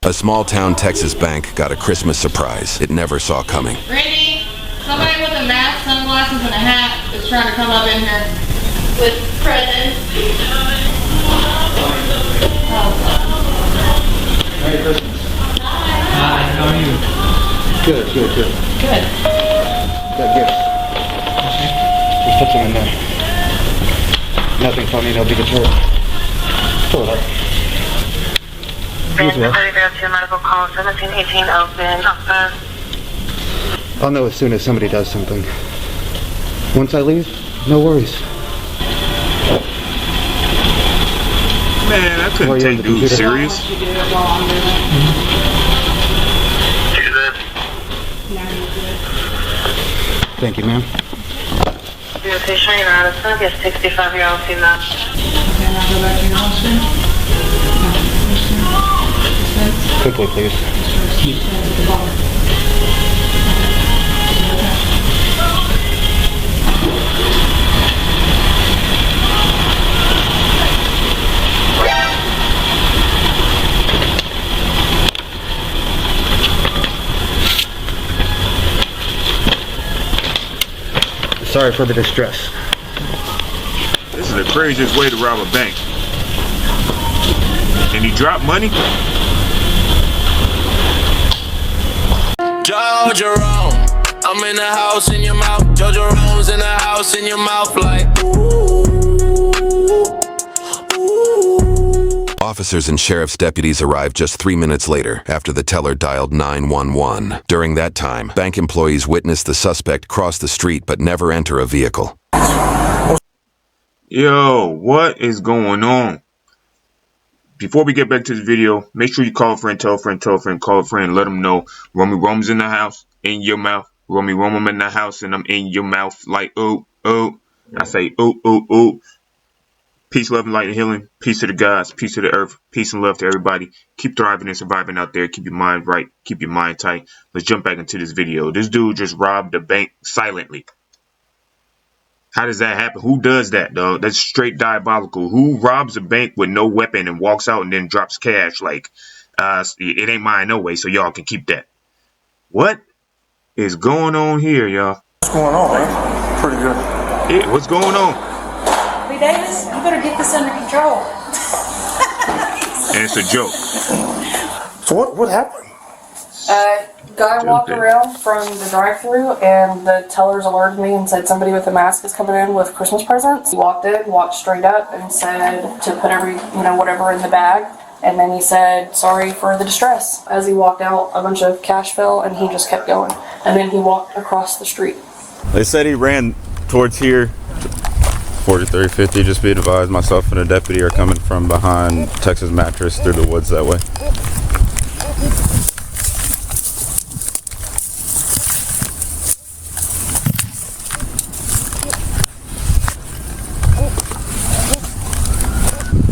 A small-town Texas bank got a Christmas surprise it never saw coming. Randy, somebody with a mask, sunglasses, and a hat is trying to come up in here with presents. Merry Christmas. Hi, how are you? Good. Good. Got gifts. Just put them in there. Nothing funny, no big deal. Pull it up. Medical call 1718 open. I'll know as soon as somebody does something. Once I leave, no worries. Man, I couldn't take dude serious. Thank you, ma'am. Your patient in Addison, yes, 65-year-old female. Can I go back to your house? Quickly, please. Sorry for the distress. This is the craziest way to rob a bank. And he dropped money? Joe Jerome, I'm in the house in your mouth. Joe Jerome's in the house in your mouth like ooh, ooh. Officers and sheriff's deputies arrived just 3 minutes later after the teller dialed 911. During that time, bank employees witnessed the suspect cross the street but never enter a vehicle. Yo, what is going on? Before we get back to the video, make sure you call a friend, tell a friend, tell a friend, call a friend, let them know Romy Rome's in the house, in your mouth. Romy Rome, I'm in the house and I'm in your mouth like ooh, ooh. I say ooh, ooh, ooh. Peace, love, and light and healing. Peace to the gods, peace to the earth, peace and love to everybody. Keep thriving and surviving out there. Keep your mind right, keep your mind tight. Let's jump back into this video. This dude just robbed the bank silently. How does that happen? Who does that, dog? That's straight diabolical. Who robs a bank with no weapon and walks out and then drops cash like, it ain't mine no way, so y'all can keep that? What is going on here, y'all? What's going on, man? Pretty good. Yeah, what's going on? Hey, Davis, you better get this under control. And it's a joke. So what happened? Guy walked around from the drive-thru and the tellers alerted me and said somebody with a mask is coming in with Christmas presents. He walked in, walked straight up and said to put whatever in the bag. And then he said, sorry for the distress. As he walked out, a bunch of cash fell and he just kept going. And then he walked across the street. They said he ran towards here, 4350. Just be advised, myself and a deputy are coming from behind Texas Mattress through the woods that way.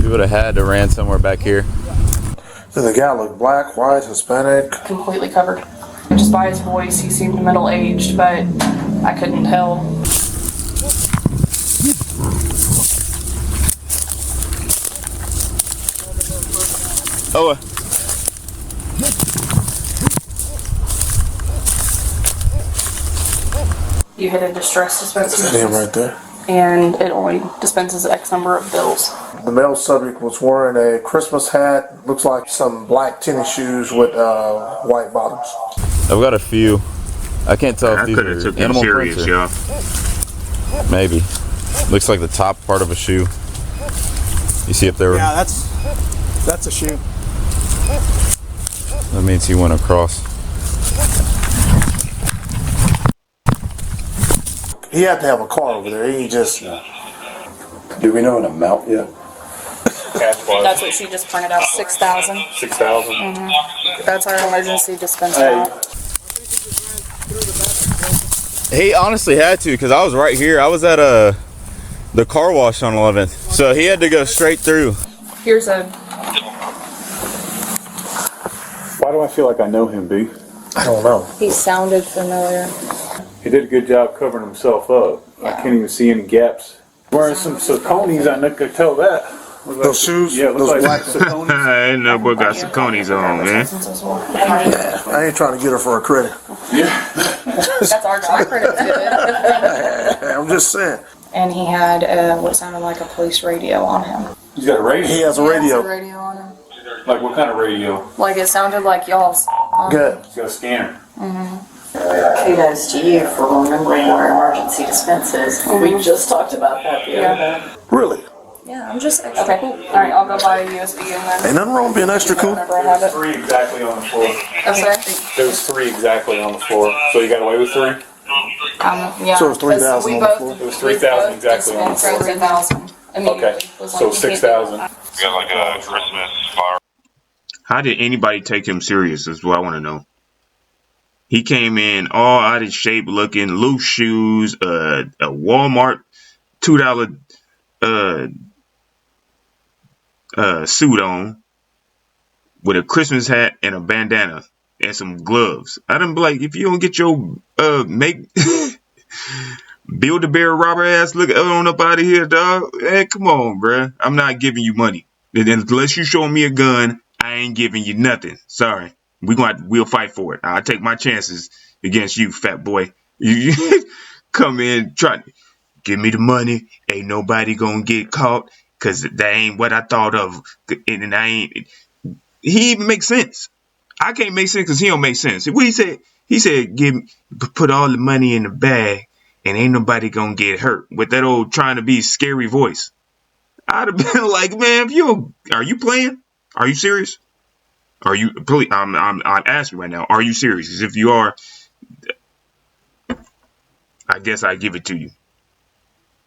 You would have had to ran somewhere back here. Did the guy look black, white, Hispanic? Completely covered. Just by his voice, he seemed middle-aged, but I couldn't tell. Oh. You hit a distress dispenser. That's him right there. And it only dispenses X number of bills. The male subject was wearing a Christmas hat, looks like some black tennis shoes with white bottoms. I've got a few. I can't tell if these could have took are him animal serious, prints or y'all. maybe. Looks like the top part of a shoe. You see if they were. Yeah, that's a shoe. That means he went across. He had to have a car over there. He just... Do we know an amount yet? That's what she just printed out, 6,000. 6,000? Mm-hmm. That's our emergency dispenser. He honestly had to, because I was right here. I was at the car wash on 11th. So he had to go straight through. Here's a... Why do I feel like I know him, B? I don't know. He sounded familiar. He did a good job covering himself up. Yeah. I can't even see any gaps. Wearing some Sauconys, I could tell that. Those shoes? Yeah, it those looks black like Saucony's. Ain't no boy got Saucony's on, man. Yeah, I ain't trying to get her for a credit. That's our job. I'm just saying. And he had what sounded like a police radio on him. He's got a radio. He has a He radio. has a radio on him. Like what kind of radio? Like it sounded like y'all's. Good. He's got a scanner. Kudos to you for remembering our emergency expenses. We just talked about that the other day. Really? Yeah, I'm just extra cool. All right, I'll go buy a USB and then. Ain't nothing wrong with being extra cool. Whenever I have it. 3 exactly on the floor. I'm sorry. There was 3 exactly on the floor. So you got away with 3? Yeah. So it's 3,000 on the floor? It was 3,000 exactly on the floor. 3,000. Okay, so 6,000. Got like a Christmas flower. How did anybody take him serious is what I want to know. He came in all out of shape looking, loose shoes, a Walmart $2 suit on with a Christmas hat and a bandana and some gloves. I done be like, if you don't get your Build-A-Bear robber ass look on up out of here, dog. Hey, come on, bruh. I'm not giving you money. And unless you show me a gun, I ain't giving you nothing. Sorry. We'll fight for it. I'll take my chances against you, fat boy. You come in, try to give me the money. Ain't nobody gonna get caught, cause that ain't what I thought of. And I ain't. He even makes sense. I can't make sense cause he don't make sense. What he said? He said, put all the money in the bag, and ain't nobody gonna get hurt. With that old trying to be scary voice. I'd have been like, man, are you playing? Are you serious? Are you, please, I'm asking right now, are you serious? Because if you are, I guess I give it to you.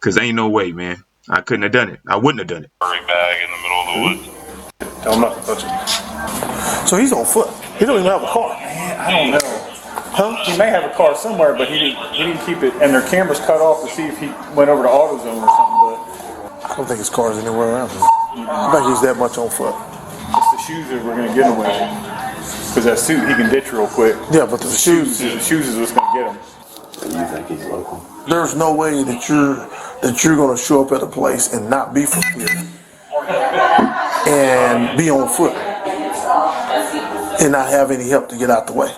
Because ain't no way, man. I couldn't have done it. I wouldn't have done it. Bag in the middle of the woods. Tell him not to touch it. So he's on foot. He don't even have a car. Man, I don't know. Huh? He may have a car somewhere, but he didn't keep it, and their cameras cut off to see if he went over to AutoZone or something, but I don't think his car's anywhere around here. I think he's that much on foot. it's the shoes that we're gonna get him with. Because that suit he can ditch real quick. Yeah, but the shoes is what's gonna get him. You think he's local? There's no way that you're gonna show up at a place and not be from here and be on foot and not have any help to get out the way.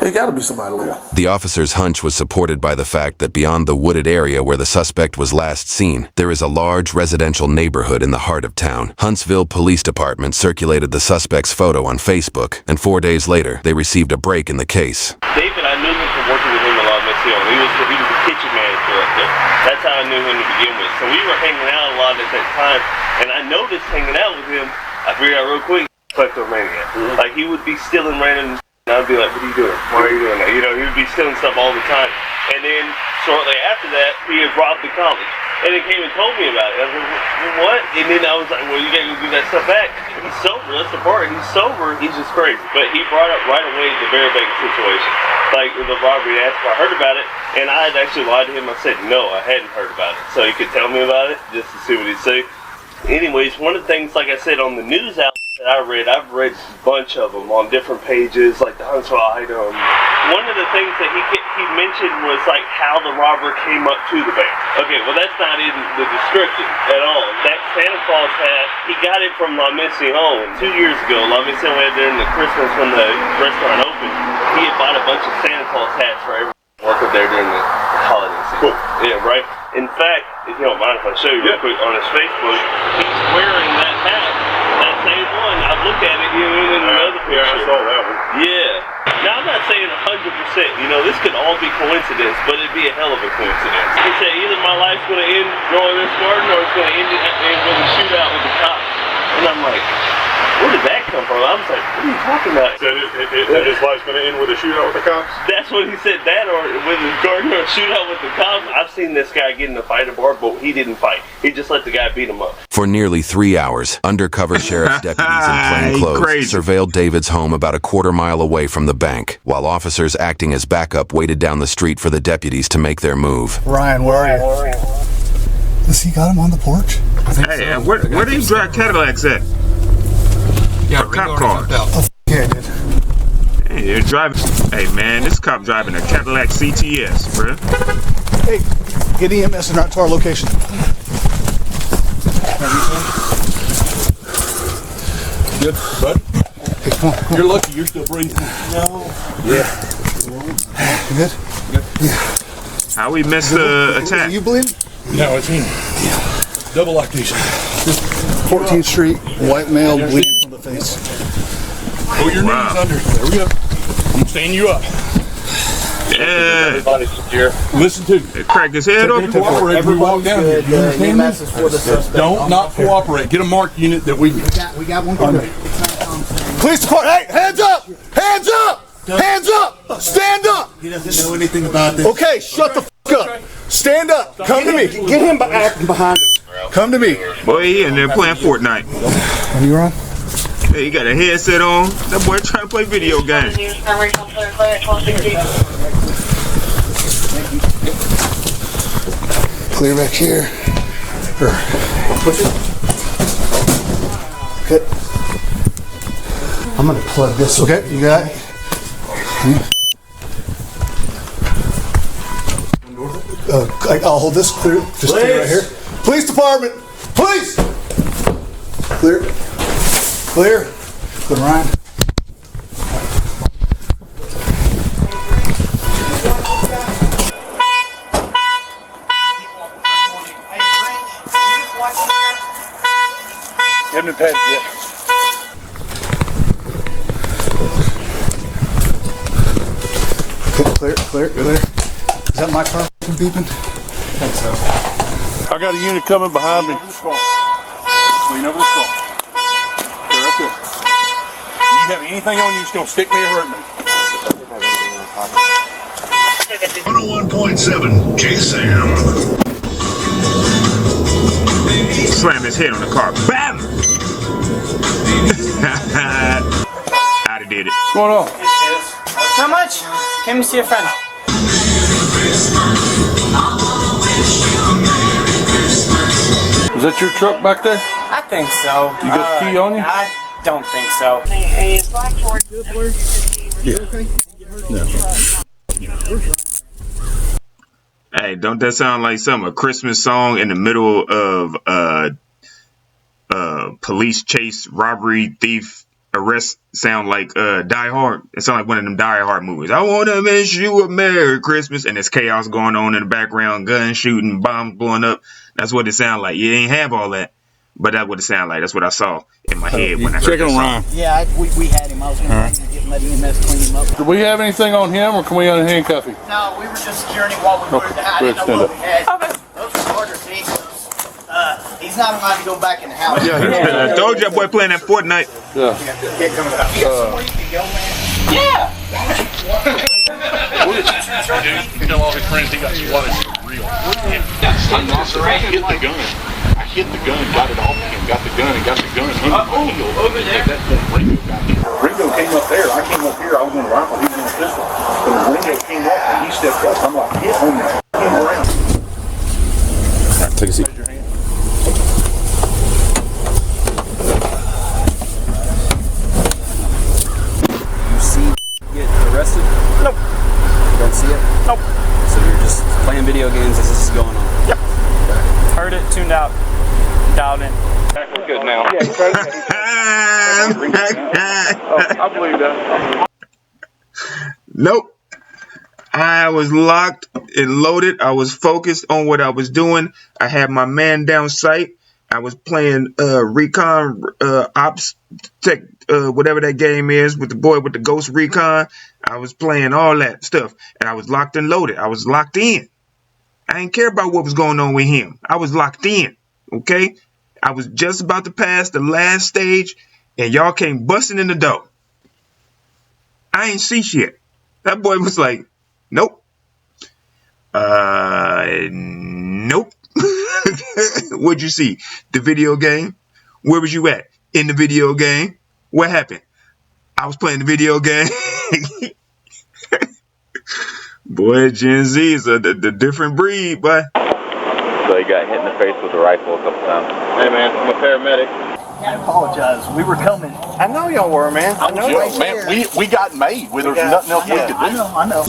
It got to be somebody local. The officer's hunch was supported by the fact that beyond the wooded area where the suspect was last seen, there is a large residential neighborhood in the heart of town. Huntsville Police Department circulated the suspect's photo on Facebook, and 4 days later, they received a break in the case. David, I knew him from working with him a lot in Mexico. He was the kitchen manager up there. That's how I knew him to begin with. So we were hanging out a lot at that time, and I noticed hanging out with him, I figured out real quick, kleptomaniac. Like, he would be stealing random. And I'd be like, what are you doing? Why are you doing that? You know, he would be stealing stuff all the time. And then, shortly after that, he had robbed the college. And he came and told me about it. I was like, what? And then I was like, well, you gotta go give that stuff back. He's sober, that's the part. He's sober, he's just crazy. But he brought up right away the Bear Bank situation. Like, with the robbery, asked if I heard about it. And I had actually lied to him. I said, no, I hadn't heard about it. So he could tell me about it, just to see what he'd say. Anyways, one of the things, like I said, on the news outlet that I've read a bunch of them on different pages, like the Huntsville item. One of the things that he mentioned was like how the robber came up to the bank. Okay, well that's not in the description at all. That Santa Claus hat, he got it from La Mission 2 years ago. La Mission had during the Christmas when the restaurant opened. He had bought a bunch of Santa Claus hats for everyone working there during the holiday season. Cool. Yeah, right? In fact, if you don't mind if I show you real quick on his Facebook, he's wearing that hat. That same one. I looked at it in another picture. Yeah, I saw that one. Yeah. Now, I'm not saying 100%. You know, this could all be coincidence, but it'd be a hell of a coincidence. He said either my life's going to end growing this garden or it's going to end with a shootout with the cops. And I'm like, where did that come from? I was like, what are you talking about? So that his life's going to end with a shootout with the cops? That's what he said, that or with his garden or a shootout with the cops. I've seen this guy get in a fight at a bar, but he didn't fight. He just let the guy beat him up. For nearly 3 hours, undercover sheriff's deputies in plain clothes surveilled David's home about a quarter-mile away from the bank, while officers acting as backup waited down the street for the deputies to make their move. Ryan, where are you? Has he got him on the porch? Hey, so. Where do you drive Cadillacs at? Yeah, cop cars. Oh, yeah, dude. Hey, you're driving. Hey, man, this cop driving a Cadillac CTS, bruh. Hey, get EMS and out to our location. Good, bud. You're lucky you're still breathing. No. Yeah. Good? Good. Yeah. How we missed the attack? You bleeding? No, it's him. Yeah. Double lactation. 14th Street, white male bleeding from the face. Pull your knees under. There we go. I'm stand you up. Yeah. Body secure. Listen to me. Crack his head open. Cooperate. We walk down here. You understand me? Don't not cooperate. Get a marked unit that we got one. Police department. Hey, hands up! Hands up! Hands up! Stand up! He doesn't know anything about this. Okay, shut the f up. Stand up. Come to me. Get him behind us. Come to me. Boy, he in there playing Fortnite. Are you wrong? Hey, he got a headset on. That boy trying to play video games. Clear back here. Push it. Okay. I'm gonna plug this. Okay, you got it? I'll hold this clear. Just clear right here. Police department! Police! Clear. Clear. Good, Ryan. Haven't been patted yet. Okay, clear, clear, clear. Is that my car beeping? I think so. I got a unit coming behind me. Lean over the skull. Lean over the skull. Stay right there. You have anything on you that's gonna stick me or hurt me? 101.7 J-Sam. Slam his head on the car. Bam! I'd have did it. What's going on? How much? Came to see a friend. Is that your truck back there? I think so. You got the key on you? I don't think so. Hey, it's Black Ford. Hey, don't that sound like a Christmas song in the middle of police chase, robbery, thief, arrest? Sound like Die Hard. It sound like one of them Die Hard movies. I want to wish you a Merry Christmas, and there's chaos going on in the background, guns shooting, bombs blowing up. That's what it sound like. You ain't have all that, but that's what it sound like. That's what I saw in my head when I heard that song. Yeah, we had him. I was going to get let EMS clean him up. Do we have anything on him, or can we unhandcuff him? No, we were just journeying while we were I didn't know what we had. Those are orders, he's not allowed to go back in the house. I told you that boy playing that Fortnite. Yeah. You got somewhere you can go, man? Yeah! You tell all his friends he got swatted for real. I hit the gun. I hit the gun, got it off him, got the gun under my heel. Over there. Ringo got hit. Ringo came up there. I came up here. I was on the rifle. He was on the pistol. So Ringo came up and he stepped up. I'm like, hit on there. Came around. All right, take a seat. Arrested? Nope. You don't see it? Nope. So you're just playing video games as this is going on? Yep. Heard it, tuned out, dialed in. We're good now. I believe that. Nope. I was locked and loaded. I was focused on what I was doing. I had my man down sight. I was playing recon ops tech, whatever that game is, with the boy with the ghost recon. I was playing all that stuff, and I was locked and loaded. I was locked in. I didn't care about what was going on with him. I was locked in. Okay, I was just about to pass the last stage, and y'all came busting in the door. I ain't see shit. That boy was like, nope. Nope. What'd you see? The video game? Where was you at? In the video game? What happened? I was playing the video game. Boy, Gen Z is the different breed, boy. So he got hit in the face with a rifle a couple times. Hey man, I'm a paramedic. I apologize. We were coming. I know y'all were, man. I know. Yeah, man, we got made. There's nothing else we could do. I know.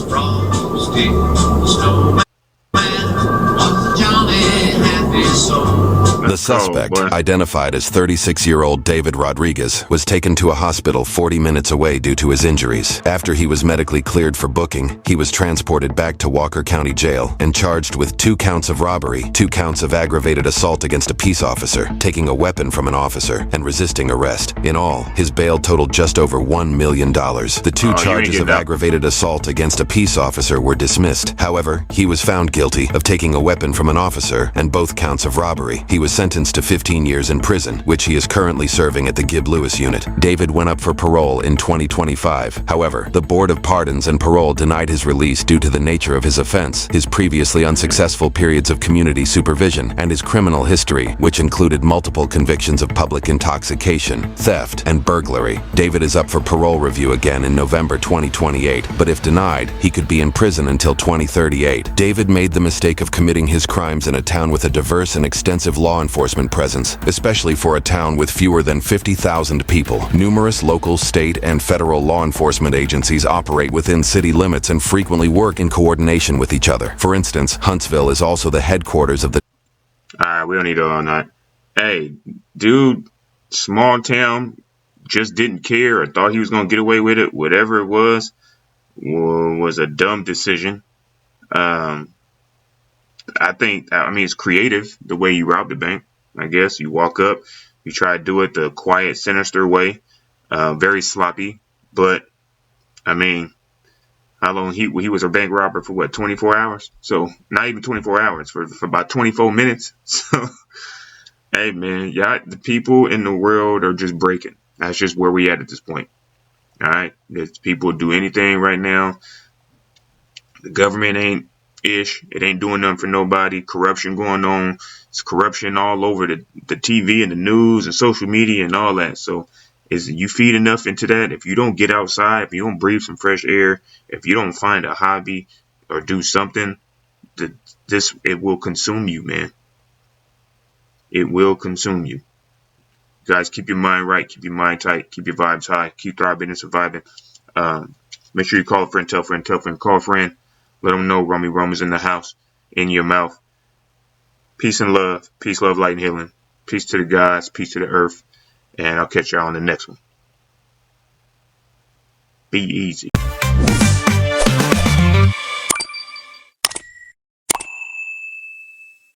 The suspect, identified as 36-year-old David Rodriguez, was taken to a hospital 40 minutes away due to his injuries. After he was medically cleared for booking, he was transported back to Walker County Jail and charged with 2 counts of robbery, 2 counts of aggravated assault against a peace officer, taking a weapon from an officer, and resisting arrest. In all, his bail totaled just over $1 million. The 2 charges of aggravated assault against a peace officer were dismissed. However, he was found guilty of taking a weapon from an officer and both counts of robbery. He was sentenced to 15 years in prison, which he is currently serving at the Gibb Lewis unit. David went up for parole in 2025. However, the Board of Pardons and Parole denied his release due to the nature of his offense, his previously unsuccessful periods of community supervision, and his criminal history, which included multiple convictions of public intoxication, theft, and burglary. David is up for parole review again in November 2028, but if denied, he could be in prison until 2038. David made the mistake of committing his crimes in a town with a diverse and extensive law enforcement presence, especially for a town with fewer than 50,000 people. Numerous local, state, and federal law enforcement agencies operate within city limits and frequently work in coordination with each other. For instance, Huntsville is also the headquarters of the... Alright, we don't need all that. Hey, dude, small town, just didn't care or thought he was going to get away with it. Whatever it was a dumb decision. I mean, it's creative the way you rob the bank. I guess you walk up, you try to do it the quiet, sinister way. Very sloppy, but I mean, how long he was a bank robber for what, 24 hours? So not even 24 hours, for about 24 minutes. So hey man, yeah, the people in the world are just breaking. That's just where we at this point. All right, there's people do anything right now. The government ain't ish. It ain't doing nothing for nobody. Corruption going on. It's corruption all over the TV and the news and social media and all that. So you feed enough into that. If you don't get outside, if you don't breathe some fresh air, if you don't find a hobby or do something, it will consume you, man. It will consume you. Guys, keep your mind right. Keep your mind tight. Keep your vibes high. Keep thriving and surviving. Make sure you call a friend, tell a friend, tell a friend, call a friend. Let them know Rummy Rum is in the house, in your mouth. Peace and love. Peace, love, light, and healing. Peace to the gods. Peace to the earth. And I'll catch y'all on the next one. Be easy.